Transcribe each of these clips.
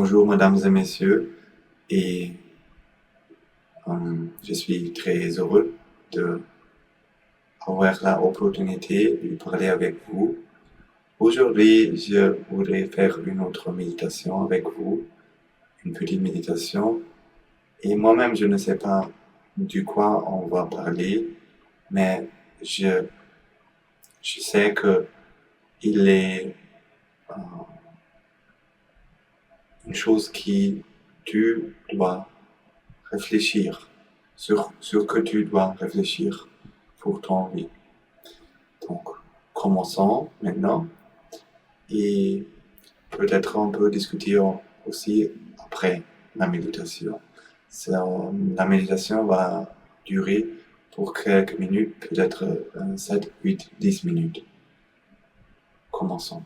Bonjour, mesdames et messieurs, et je suis très heureux d'avoir l'opportunité de parler avec vous. Aujourd'hui, je voudrais faire une autre méditation avec vous, une petite méditation, et moi-même, je ne sais pas du quoi on va parler, mais je sais que il est une chose qui tu dois réfléchir, sur que tu dois réfléchir pour ton vie. Donc, commençons maintenant et peut-être on peut discuter aussi après la méditation. La méditation va durer pour quelques minutes, peut-être 7, 8, 10 minutes. Commençons.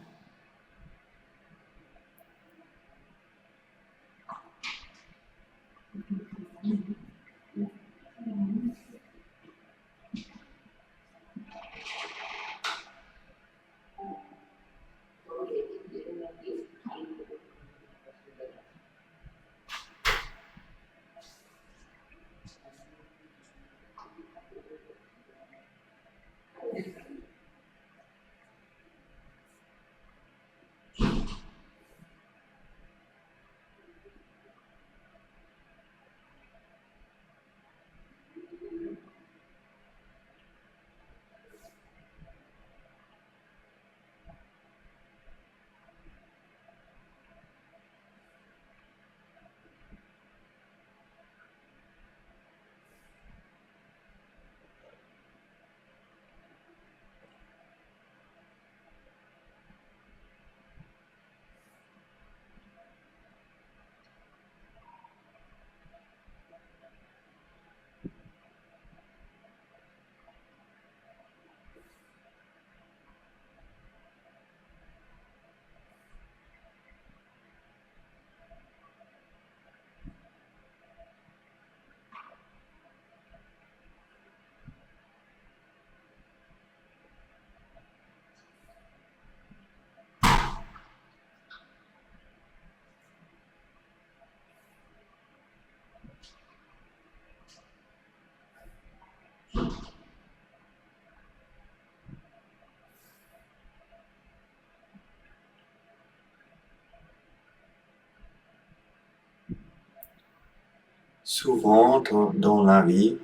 Souvent dans la vie,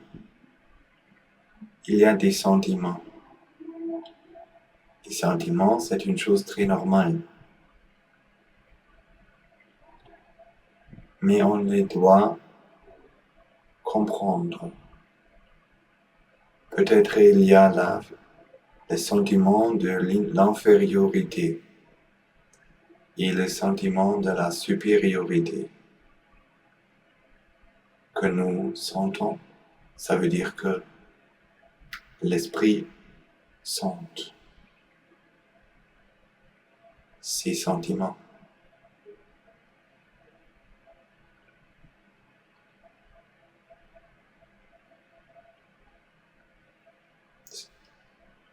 il y a des sentiments. Les sentiments, c'est une chose très normale. Mais on les doit comprendre. Peut-être il y a le sentiment de l'infériorité et le sentiment de la supériorité que nous sentons. Ça veut dire que l'esprit sent ces sentiments.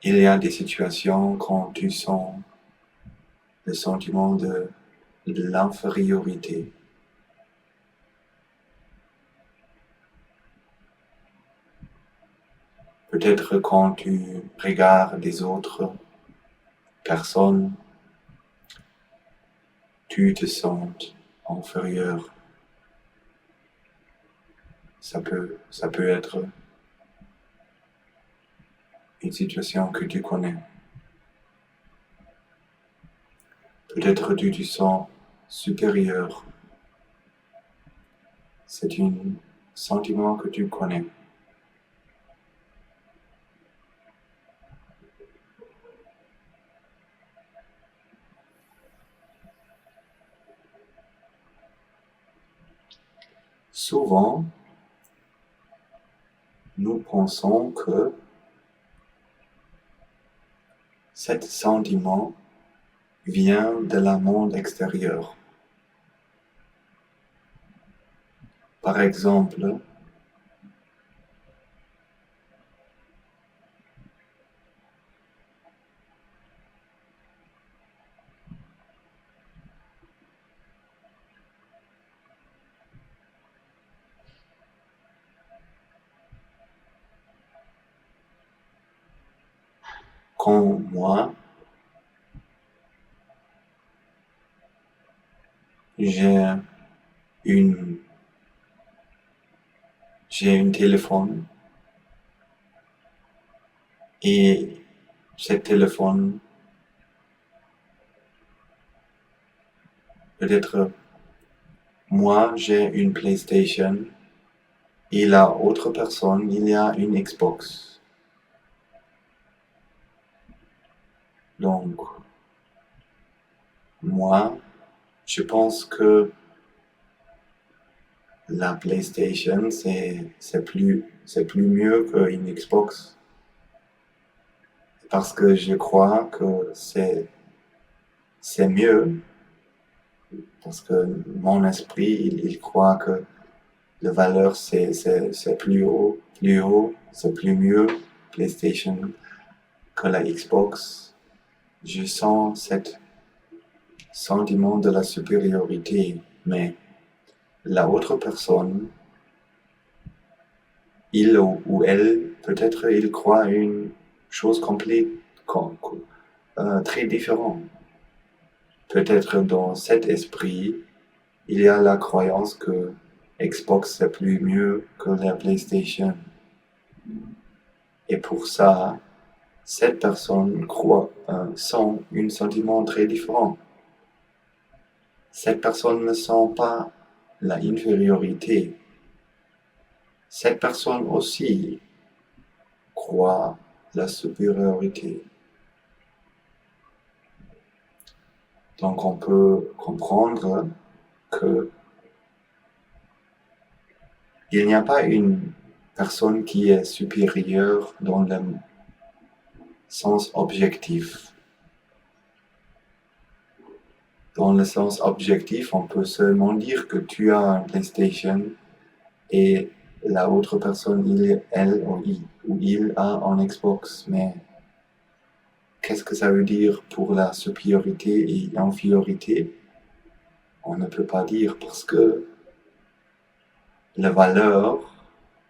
Il y a des situations quand tu sens le sentiment de l'infériorité. Peut-être quand tu regardes des autres personnes, tu te sens inférieur. Ça peut être une situation que tu connais. Peut-être tu te sens supérieur. C'est un sentiment que tu connais. Souvent, nous pensons que cet sentiment vient de la monde extérieur. Par exemple, quand moi, j'ai une téléphone et ce téléphone peut-être moi j'ai une PlayStation et la autre personne il y a une Xbox. Donc moi je pense que la PlayStation c'est plus mieux qu'une Xbox parce que je crois que c'est mieux parce que mon esprit il croit que la valeur c'est plus haut, c'est plus mieux PlayStation que la Xbox. Je sens cet sentiment de la supériorité, mais la autre personne, il ou elle, peut-être il croit une chose complète, très différente. Peut-être dans cet esprit, il y a la croyance que Xbox c'est plus mieux que la PlayStation. Et pour ça, cette personne sent un sentiment très différent. Cette personne ne sent pas la infériorité. Cette personne aussi croit la supériorité. Donc on peut comprendre que il n'y a pas une personne qui est supérieure dans le sens objectif. Dans le sens objectif, on peut seulement dire que tu as un PlayStation et la autre personne, elle ou il a un Xbox. Mais qu'est-ce que ça veut dire pour la supériorité et l'infériorité? On ne peut pas dire parce que la valeur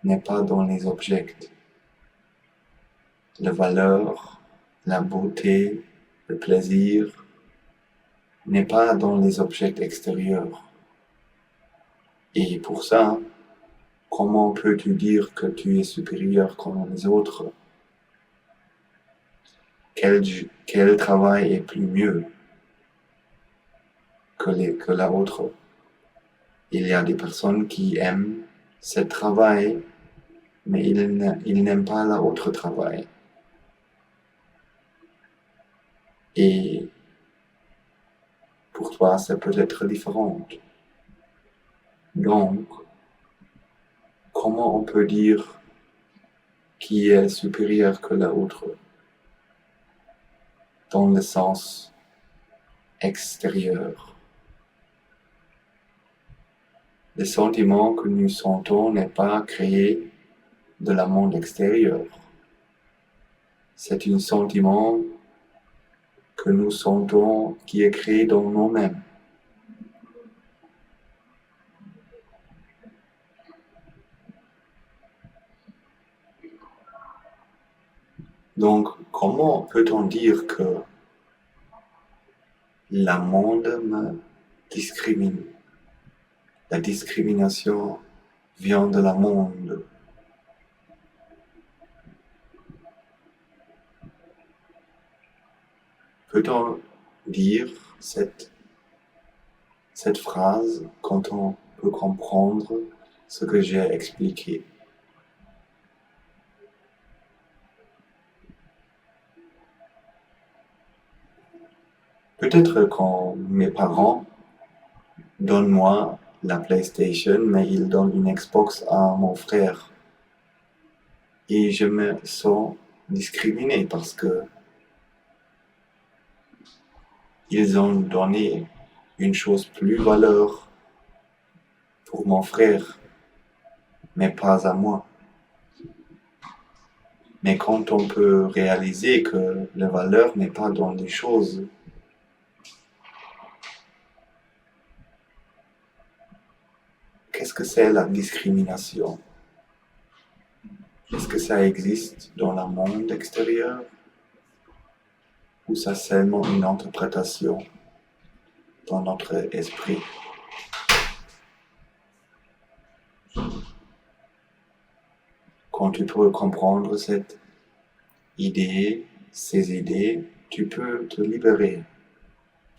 n'est pas dans les objets. La valeur, la beauté, le plaisir n'est pas dans les objets extérieurs. Et pour ça, comment peux-tu dire que tu es supérieur comme les autres? Quel travail est plus mieux que la autre? Il y a des personnes qui aiment ce travail, mais ils n'aiment pas l'autre travail. Et pour toi, ça peut être différent. Donc, comment on peut dire qui est supérieur que l'autre dans le sens extérieur? Le sentiment que nous sentons n'est pas créé de la monde extérieur. C'est un sentiment que nous sentons qui est créé dans nous-mêmes. Donc, comment peut-on dire que le monde me discrimine? La discrimination vient de la monde. Peut-on dire cette phrase quand on peut comprendre ce que j'ai expliqué? Peut-être quand mes parents donnent moi la PlayStation, mais ils donnent une Xbox à mon frère. Et je me sens discriminé parce que ils ont donné une chose plus valeur pour mon frère, mais pas à moi. Mais quand on peut réaliser que la valeur n'est pas dans les choses, qu'est-ce que c'est la discrimination? Est-ce que ça existe dans le monde extérieur? ou c'est seulement une interprétation dans notre esprit? Quand tu peux comprendre cette idée, ces idées, tu peux te libérer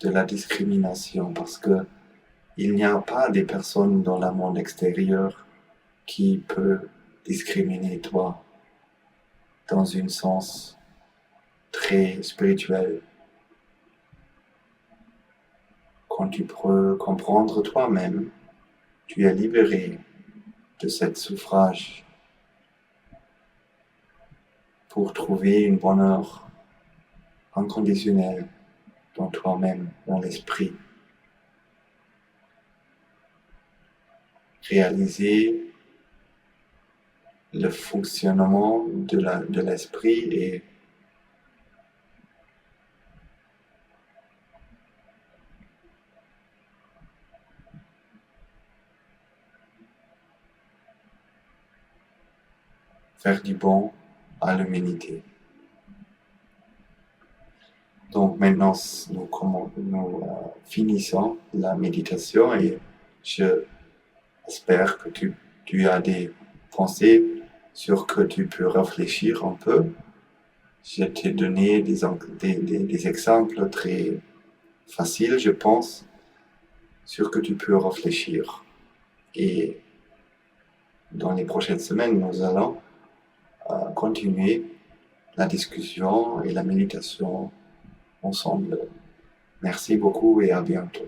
de la discrimination parce que il n'y a pas des personnes dans le monde extérieur qui peuvent discriminer toi dans un sens très spirituel. Quand tu peux comprendre toi-même, tu es libéré de cette souffrance pour trouver un bonheur inconditionnel dans toi-même, dans l'esprit. Réaliser le fonctionnement de l'esprit et faire du bon à l'humanité. Donc maintenant, nous finissons la méditation et j'espère que tu as des pensées sur que tu peux réfléchir un peu. Je t'ai donné des exemples très faciles, je pense, sur que tu peux réfléchir. Et dans les prochaines semaines, nous allons continuer la discussion et la méditation ensemble. Merci beaucoup et à bientôt.